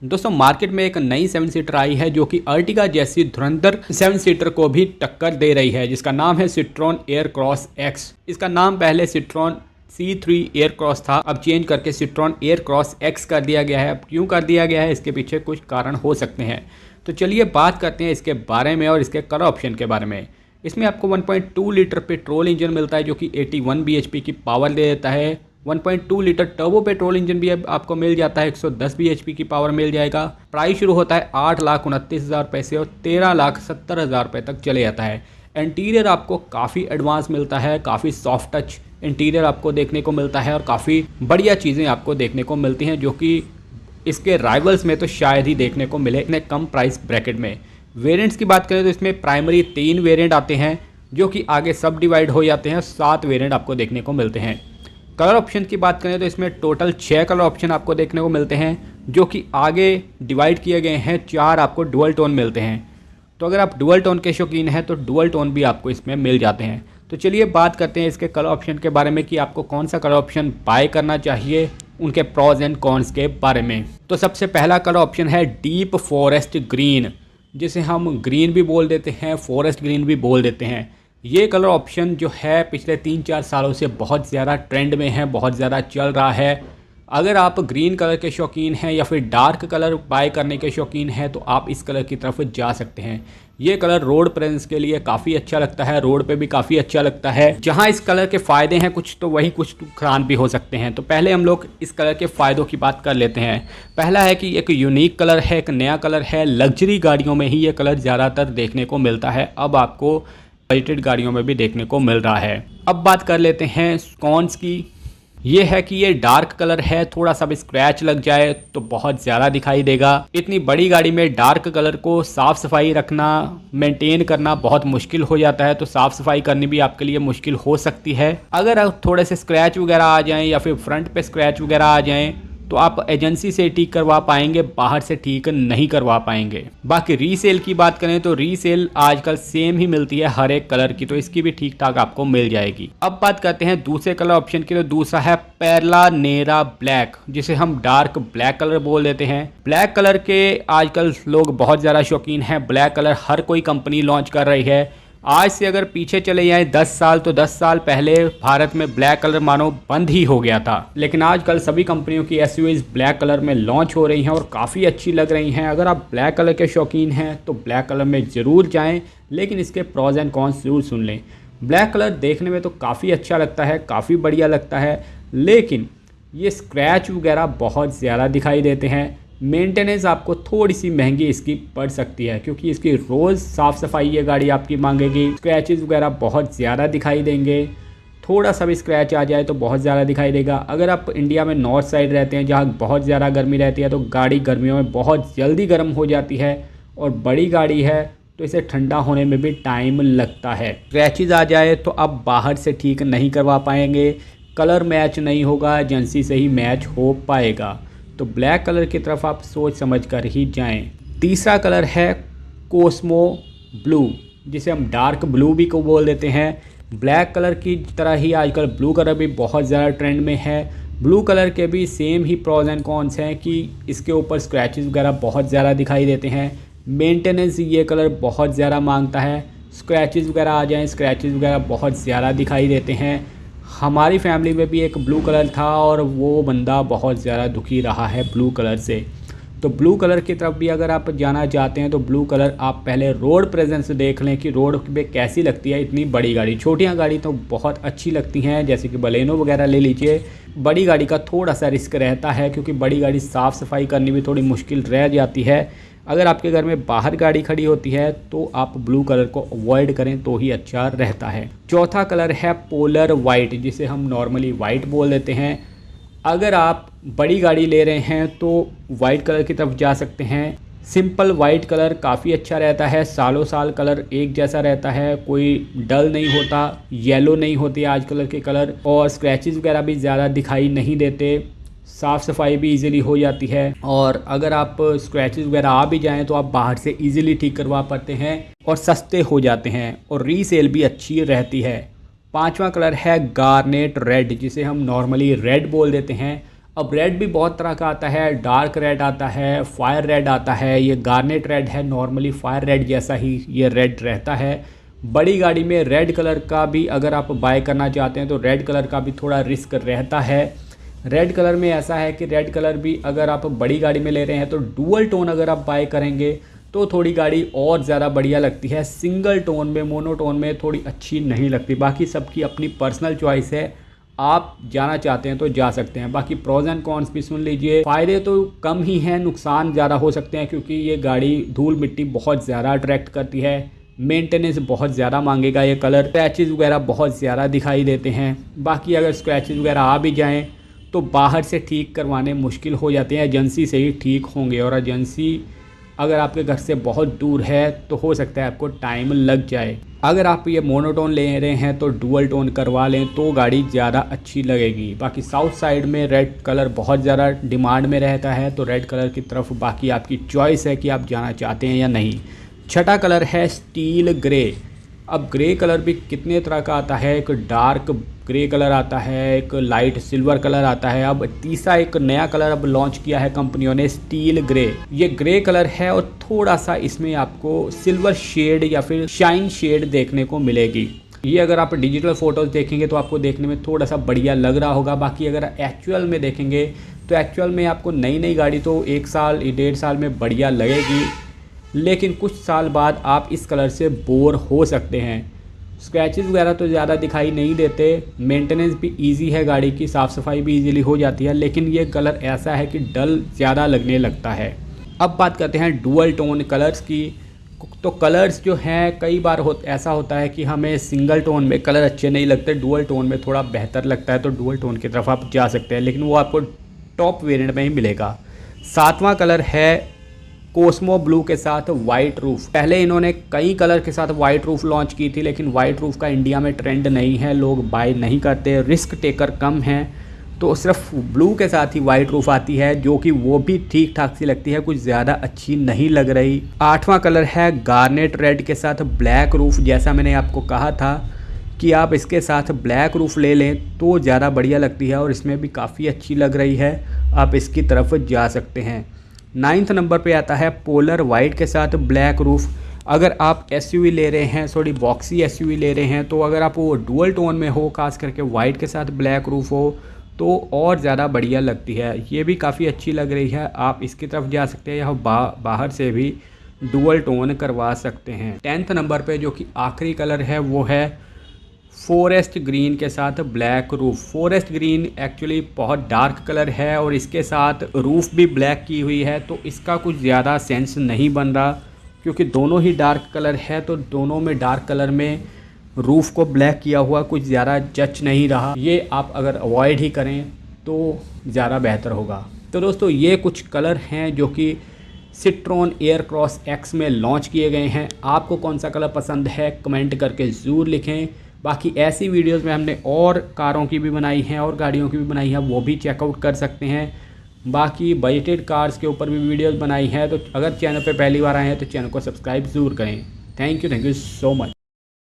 दोस्तों मार्केट में एक नई 7 सीटर आई है जो कि अर्टिगा जैसी धुरंधर 7 सीटर को भी टक्कर दे रही है, जिसका नाम है सिट्रोन एयरक्रॉस एक्स। इसका नाम पहले सिट्रोन C3 एयरक्रॉस था, अब चेंज करके सिट्रोन एयरक्रॉस एक्स कर दिया गया है। अब क्यों कर दिया गया है, इसके पीछे कुछ कारण हो सकते हैं। तो चलिए बात करते हैं इसके बारे में और इसके कलर ऑप्शन के बारे में। इसमें आपको 1.2 लीटर पेट्रोल इंजन मिलता है जो कि 81 bhp की पावर दे देता है। 1.2 लीटर टर्बो पेट्रोल इंजन भी आपको मिल जाता है, 110 bhp की पावर मिल जाएगा। प्राइस शुरू होता है 8,29,000 रुपये से और 13,70,000 रुपये तक चले जाता है। इंटीरियर आपको काफ़ी एडवांस मिलता है, काफ़ी सॉफ्ट टच इंटीरियर आपको देखने को मिलता है और काफ़ी बढ़िया चीज़ें आपको देखने को मिलती हैं जो कि इसके राइवल्स में तो शायद ही देखने को मिले इतने कम प्राइस ब्रैकेट में। वेरिएंट्स की बात करें तो इसमें प्राइमरी 3 वेरिएंट आते हैं जो कि आगे सब डिवाइड हो जाते हैं, 7 वेरिएंट आपको देखने को मिलते हैं। कलर ऑप्शन की बात करें तो इसमें टोटल 6 कलर ऑप्शन आपको देखने को मिलते हैं जो कि आगे डिवाइड किए गए हैं, 4 आपको डुअल टोन मिलते हैं। तो अगर आप डुअल टोन के शौकीन हैं तो डुअल टोन भी आपको इसमें मिल जाते हैं। तो चलिए बात करते हैं इसके कलर ऑप्शन के बारे में कि आपको कौन सा कलर ऑप्शन बाय करना चाहिए, उनके प्रॉज एंड कॉन्स के बारे में। तो सबसे पहला कलर ऑप्शन है डीप फॉरेस्ट ग्रीन, जिसे हम ग्रीन भी बोल देते हैं, फॉरेस्ट ग्रीन भी बोल देते हैं। ये कलर ऑप्शन जो है पिछले 3-4 सालों से बहुत ज़्यादा ट्रेंड में है, बहुत ज़्यादा चल रहा है। अगर आप ग्रीन कलर के शौकीन हैं या फिर डार्क कलर बाय करने के शौकीन हैं तो आप इस कलर की तरफ जा सकते हैं। ये कलर रोड प्रेजेंस के लिए काफ़ी अच्छा लगता है, रोड पे भी काफ़ी अच्छा लगता है। जहाँ इस कलर के फ़ायदे हैं कुछ, तो वही कुछ नुकसान भी हो सकते हैं। तो पहले हम लोग इस कलर के फ़ायदों की बात कर लेते हैं। पहला है कि एक यूनिक कलर है, एक नया कलर है। लग्जरी गाड़ियों में ही ये कलर ज़्यादातर देखने को मिलता है, अब आपको बजटेड गाड़ियों में भी देखने को मिल रहा है। अब बात कर लेते हैं कॉन्स की। ये है कि ये डार्क कलर है, थोड़ा सा भी स्क्रैच लग जाए तो बहुत ज़्यादा दिखाई देगा। इतनी बड़ी गाड़ी में डार्क कलर को साफ़ सफाई रखना, मेंटेन करना बहुत मुश्किल हो जाता है, तो साफ़ सफाई करनी भी आपके लिए मुश्किल हो सकती है। अगर आप थोड़े से स्क्रैच वगैरह आ जाएं या फिर फ्रंट पे स्क्रैच वगैरह आ जाएं तो आप एजेंसी से ठीक करवा पाएंगे, बाहर से ठीक नहीं करवा पाएंगे। बाकी रीसेल की बात करें तो रीसेल आजकल सेम ही मिलती है हर एक कलर की, तो इसकी भी ठीक ठाक आपको मिल जाएगी। अब बात करते हैं दूसरे कलर ऑप्शन की। तो दूसरा है पेरला नेरा ब्लैक, जिसे हम डार्क ब्लैक कलर बोल देते हैं। ब्लैक कलर के आजकल लोग बहुत ज़्यादा शौकीन हैं, ब्लैक कलर हर कोई कंपनी लॉन्च कर रही है। आज से अगर पीछे चले जाएं 10 साल, तो 10 साल पहले भारत में ब्लैक कलर मानो बंद ही हो गया था, लेकिन आजकल सभी कंपनियों की एसयूवीज ब्लैक कलर में लॉन्च हो रही हैं और काफ़ी अच्छी लग रही हैं। अगर आप ब्लैक कलर के शौकीन हैं तो ब्लैक कलर में ज़रूर जाएं, लेकिन इसके प्रॉज एंड कॉन्स ज़रूर सुन लें। ब्लैक कलर देखने में तो काफ़ी अच्छा लगता है, काफ़ी बढ़िया लगता है, लेकिन ये स्क्रैच वगैरह बहुत ज़्यादा दिखाई देते हैं। मेंटेनेंस आपको थोड़ी सी महंगी इसकी पड़ सकती है, क्योंकि इसकी रोज़ साफ़ सफाई ये गाड़ी आपकी मांगेगी। स्क्रैचेस वगैरह बहुत ज़्यादा दिखाई देंगे, थोड़ा सा भी स्क्रैच आ जाए तो बहुत ज़्यादा दिखाई देगा। अगर आप इंडिया में नॉर्थ साइड रहते हैं जहाँ बहुत ज़्यादा गर्मी रहती है तो गाड़ी गर्मियों में बहुत जल्दी गर्म हो जाती है, और बड़ी गाड़ी है तो इसे ठंडा होने में भी टाइम लगता है। स्क्रैचेस आ जाए तो आप बाहर से ठीक नहीं करवा पाएंगे, कलर मैच नहीं होगा, एजेंसी से ही मैच हो पाएगा। तो ब्लैक कलर की तरफ आप सोच समझ कर ही जाएं। तीसरा कलर है कोस्मो ब्लू, जिसे हम डार्क ब्लू भी को बोल देते हैं। ब्लैक कलर की तरह ही आजकल ब्लू कलर भी बहुत ज़्यादा ट्रेंड में है। ब्लू कलर के भी same he pros and cons हैं कि इसके ऊपर स्क्रैचेस वगैरह बहुत ज़्यादा दिखाई देते हैं। मेंटेनेंस ये कलर बहुत ज़्यादा मांगता है, स्क्रैचेस वगैरह आ जाएँ, स्क्रैचेस वगैरह बहुत ज़्यादा दिखाई देते हैं। हमारी फैमिली में भी एक ब्लू कलर था और वो बंदा बहुत ज़्यादा दुखी रहा है ब्लू कलर से। तो ब्लू कलर की तरफ भी अगर आप जाना चाहते हैं तो ब्लू कलर आप पहले रोड प्रेजेंस देख लें कि रोड पे कैसी लगती है इतनी बड़ी गाड़ी। छोटियां गाड़ी तो बहुत अच्छी लगती हैं, जैसे कि बलेनो वगैरह ले लीजिए। बड़ी गाड़ी का थोड़ा सा रिस्क रहता है, क्योंकि बड़ी गाड़ी साफ़ सफाई करनी भी थोड़ी मुश्किल रह जाती है। अगर आपके घर में बाहर गाड़ी खड़ी होती है तो आप ब्लू कलर को अवॉइड करें तो ही अच्छा रहता है। चौथा कलर है पोलर वाइट, जिसे हम नॉर्मली वाइट बोल देते हैं। अगर आप बड़ी गाड़ी ले रहे हैं तो वाइट कलर की तरफ जा सकते हैं। सिंपल वाइट कलर काफ़ी अच्छा रहता है, सालों साल कलर एक जैसा रहता है, कोई डल नहीं होता, येलो नहीं होती आज कलर के कलर, और स्क्रैचेस वगैरह भी ज़्यादा दिखाई नहीं देते, साफ़ सफाई भी इजीली हो जाती है। और अगर आप स्क्रैचेस वगैरह आ भी जाएं तो आप बाहर से इजीली ठीक करवा पाते हैं और सस्ते हो जाते हैं, और रीसेल भी अच्छी रहती है। पांचवा कलर है गार्नेट रेड, जिसे हम नॉर्मली रेड बोल देते हैं। अब रेड भी बहुत तरह का आता है, डार्क रेड आता है, फायर रेड आता है, ये गार्नेट रेड है, नॉर्मली फायर रेड जैसा ही ये रेड रहता है। बड़ी गाड़ी में रेड कलर का भी अगर आप बाय करना चाहते हैं तो रेड कलर का भी थोड़ा रिस्क रहता है। रेड कलर में ऐसा है कि रेड कलर भी अगर आप बड़ी गाड़ी में ले रहे हैं तो डुअल टोन अगर आप बाय करेंगे तो थोड़ी गाड़ी और ज़्यादा बढ़िया लगती है। सिंगल टोन में, मोनोटोन में थोड़ी अच्छी नहीं लगती। बाकी सबकी अपनी पर्सनल चॉइस है, आप जाना चाहते हैं तो जा सकते हैं। बाकी प्रोज एंड कॉन्स भी सुन लीजिए। फ़ायदे तो कम ही हैं, नुकसान ज़्यादा हो सकते हैं क्योंकि ये गाड़ी धूल मिट्टी बहुत ज़्यादा अट्रैक्ट करती है। मेंटेनेंस बहुत ज़्यादा मांगेगा ये कलर। स्क्रैचेस वगैरह बहुत ज़्यादा दिखाई देते हैं। बाकी अगर स्क्रैचेस वगैरह आ भी जाएँ तो बाहर से ठीक करवाने मुश्किल हो जाते हैं, एजेंसी से ही ठीक होंगे। और एजेंसी अगर आपके घर से बहुत दूर है तो हो सकता है आपको टाइम लग जाए। अगर आप ये मोनोटोन ले रहे हैं तो डुअल टोन करवा लें तो गाड़ी ज़्यादा अच्छी लगेगी। बाकी साउथ साइड में रेड कलर बहुत ज़्यादा डिमांड में रहता है तो रेड कलर की तरफ बाकी आपकी चॉइस है कि आप जाना चाहते हैं या नहीं। छठा कलर है स्टील ग्रे। अब ग्रे कलर भी कितने तरह का आता है, एक डार्क ग्रे कलर आता है, एक लाइट सिल्वर कलर आता है। अब तीसरा एक नया कलर अब लॉन्च किया है कंपनियों ने, स्टील ग्रे। ये ग्रे कलर है और थोड़ा सा इसमें आपको सिल्वर शेड या फिर शाइन शेड देखने को मिलेगी। ये अगर आप डिजिटल फोटोज़ देखेंगे तो आपको देखने में थोड़ा सा बढ़िया लग रहा होगा। बाकी अगर एक्चुअल में देखेंगे तो एक्चुअल में आपको नई गाड़ी तो 1 साल 1.5 साल में बढ़िया लगेगी, लेकिन कुछ साल बाद आप इस कलर से बोर हो सकते हैं। स्क्रैचेस वगैरह तो ज़्यादा दिखाई नहीं देते, मेंटेनेंस भी इजी है, गाड़ी की साफ़ सफाई भी इजीली हो जाती है, लेकिन ये कलर ऐसा है कि डल ज़्यादा लगने लगता है। अब बात करते हैं डुअल टोन कलर्स की। तो कलर्स जो हैं कई बार ऐसा होता है कि हमें सिंगल टोन में कलर अच्छे नहीं लगते, डुअल टोन में थोड़ा बेहतर लगता है, तो डुअल टोन की तरफ आप जा सकते हैं, लेकिन वो आपको टॉप वेरिएंट में ही मिलेगा। 7वां कलर है कोस्मो ब्लू के साथ वाइट रूफ। पहले इन्होंने कई कलर के साथ वाइट रूफ लॉन्च की थी, लेकिन वाइट रूफ का इंडिया में ट्रेंड नहीं है, लोग बाय नहीं करते, रिस्क टेकर कम है, तो सिर्फ ब्लू के साथ ही वाइट रूफ आती है, जो कि वो भी ठीक ठाक सी लगती है, कुछ ज़्यादा अच्छी नहीं लग रही। 8वां कलर है गार्नेट रेड के साथ ब्लैक रूफ। जैसा मैंने आपको कहा था कि आप इसके साथ ब्लैक रूफ ले लें तो ज़्यादा बढ़िया लगती है और इसमें भी काफ़ी अच्छी लग रही है, आप इसकी तरफ जा सकते हैं। 9th नंबर पे आता है पोलर वाइट के साथ ब्लैक रूफ। अगर आप एसयूवी ले रहे हैं, सॉरी बॉक्सी एसयूवी ले रहे हैं, तो अगर आप वो डुअल टोन में हो, खास करके वाइट के साथ ब्लैक रूफ हो, तो और ज़्यादा बढ़िया लगती है। ये भी काफ़ी अच्छी लग रही है, आप इसकी तरफ जा सकते हैं या बाहर से भी डुअल टोन करवा सकते हैं। 10th नंबर पे जो कि आखिरी कलर है वो है फॉरेस्ट ग्रीन के साथ black roof. Forest green actually बहुत डार्क कलर है और इसके साथ रूफ भी ब्लैक की हुई है, तो इसका कुछ ज़्यादा सेंस नहीं बन रहा, क्योंकि दोनों ही डार्क कलर है, तो दोनों में डार्क कलर में रूफ को ब्लैक किया हुआ कुछ ज़्यादा जच नहीं रहा। ये आप अगर अवॉइड ही करें तो ज़्यादा बेहतर होगा। तो दोस्तों ये कुछ कलर हैं जो कि सिट्रोन एयरक्रॉस एक्स में लॉन्च किए गए हैं। आपको कौन सा कलर पसंद है कमेंट करके ज़रूर लिखें। बाकी ऐसी वीडियोस में हमने और कारों की भी बनाई हैं और गाड़ियों की भी बनाई है, वो भी चेकआउट कर सकते हैं। बाकी बजटेड कार्स के ऊपर भी वीडियोस बनाई हैं, तो अगर चैनल पे पहली बार आए हैं तो चैनल को सब्सक्राइब ज़रूर करें। Thank you so much.